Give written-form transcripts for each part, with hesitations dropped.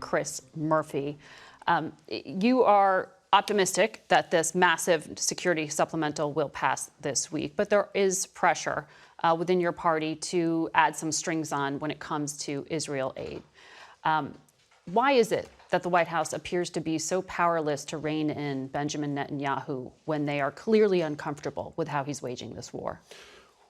Chris Murphy. You are optimistic that this massive security supplemental will pass this week, but there is pressure within your party to add some strings on when it comes to Israel aid. Why is it that the White House appears to be so powerless to rein in Benjamin Netanyahu when they are clearly uncomfortable with how he's waging this war?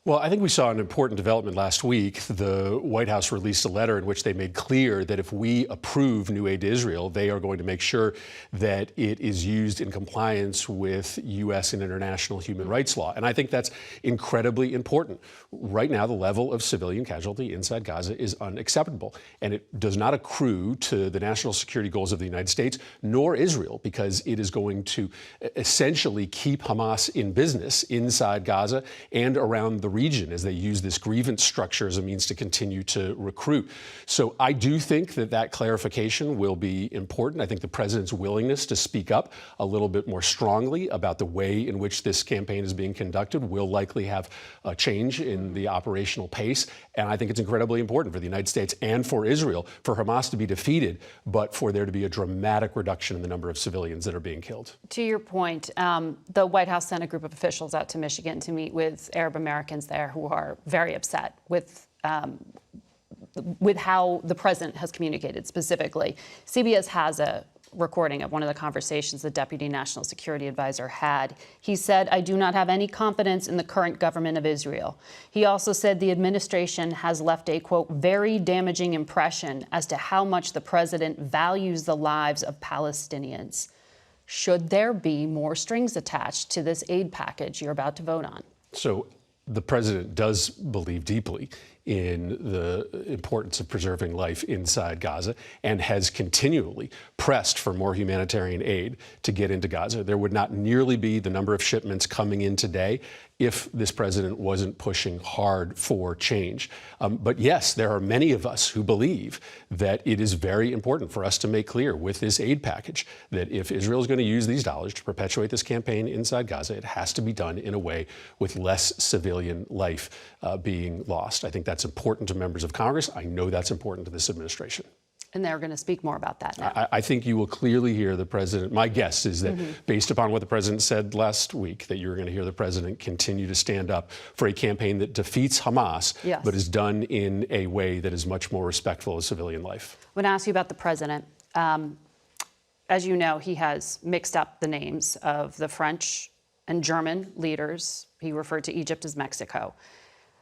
Well, I think we saw an important development last week. The White House released a letter in which they made clear that if we approve new aid to Israel, they are going to make sure that it is used in compliance with U.S. and international human rights law. And I think that's incredibly important. Right now, the level of civilian casualty inside Gaza is unacceptable, and it does not accrue to the national security goals of the United States nor Israel, because it is going to essentially keep Hamas in business inside Gaza and around the region as they use this grievance structure as a means to continue to recruit. So I do think that that clarification will be important. I think the president's willingness to speak up a little bit more strongly about the way in which this campaign is being conducted will likely have a change in the operational pace. And I think it's incredibly important for the United States and for Israel for Hamas to be defeated, but for there to be a dramatic reduction in the number of civilians that are being killed. To your point, the White House sent a group of officials out to Michigan to meet with Arab Americans there who are very upset with how the president has communicated specifically. CBS has a recording of one of the conversations the Deputy National Security Advisor had. He said, "I do not have any confidence in the current government of Israel." He also said the administration has left a, quote, very damaging impression as to how much the president values the lives of Palestinians. Should there be more strings attached to this aid package you're about to vote on? So the president does believe deeply in the importance of preserving life inside Gaza and has continually pressed for more humanitarian aid to get into Gaza. There would not nearly be the number of shipments coming in today if this president wasn't pushing hard for change. But yes, there are many of us who believe that it is very important for us to make clear with this aid package that if Israel is going to use these dollars to perpetuate this campaign inside Gaza, it has to be done in a way with less civilian life being lost. I think that's important to members of Congress. I know that's important to this administration. And they're going to speak more about that now. I think you will clearly hear the president. My guess is that based upon what the president said last week, that you're going to hear the president continue to stand up for a campaign that defeats Hamas, yes, but is done in a way that is much more respectful of civilian life. I want to ask you about the president. As you know, he has mixed up the names of the French and German leaders. He referred to Egypt as Mexico.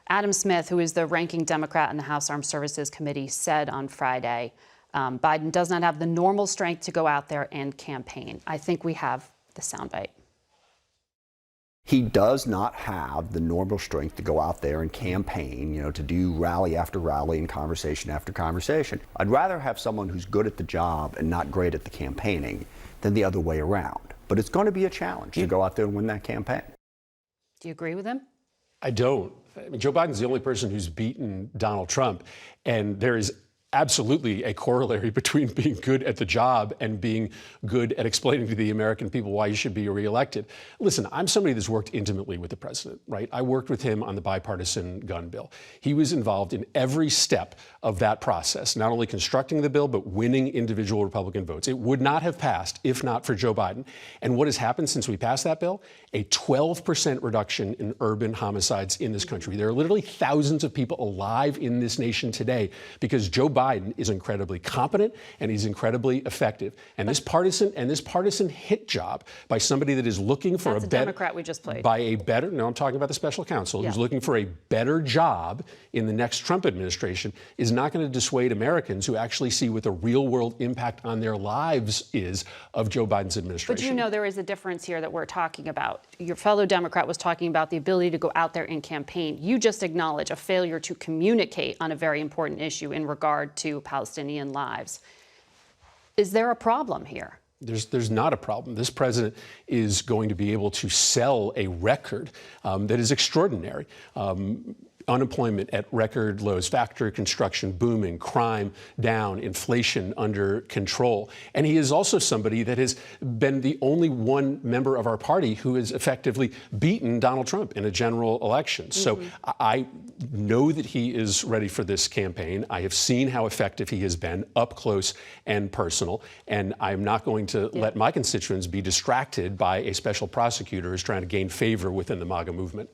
Adam Smith, who is the ranking Democrat in the House Armed Services Committee, said on Friday, Biden does not have the normal strength to go out there and campaign. I think we have the soundbite. He does not have the normal strength to go out there and campaign, to do rally after rally and conversation after conversation. I'd rather have someone who's good at the job and not great at the campaigning than the other way around. But it's going to be a challenge to go out there and win that campaign. Do you agree with him? I don't. I mean, Joe Biden's the only person who's beaten Donald Trump, and there is absolutely a corollary between being good at the job and being good at explaining to the American people why you should be reelected. Listen, I'm somebody that's worked intimately with the president, right? I worked with him on the bipartisan gun bill. He was involved in every step of that process, not only constructing the bill, but winning individual Republican votes. It would not have passed if not for Joe Biden. And what has happened since we passed that bill? A 12% reduction in urban homicides in this country. There are literally thousands of people alive in this nation today because Joe Biden is incredibly competent and he's incredibly effective. And this partisan hit job by somebody that is looking for a better Democrat we just played. I'm talking about the special counsel who's looking for a better job in the next Trump administration is not going to dissuade Americans who actually see what the real world impact on their lives is of Joe Biden's administration. But there is a difference here that we're talking about. Your fellow Democrat was talking about the ability to go out there and campaign. You just acknowledge a failure to communicate on a very important issue in regard to Palestinian lives. Is there a problem here? There's not a problem. This president is going to be able to sell a record that is extraordinary. unemployment at record lows, factory construction booming, crime down, inflation under control. And he is also somebody that has been the only one member of our party who has effectively beaten Donald Trump in a general election. So I know that he is ready for this campaign. I have seen how effective he has been up close and personal, and I'm not going to let my constituents be distracted by a special prosecutor who's trying to gain favor within the MAGA movement.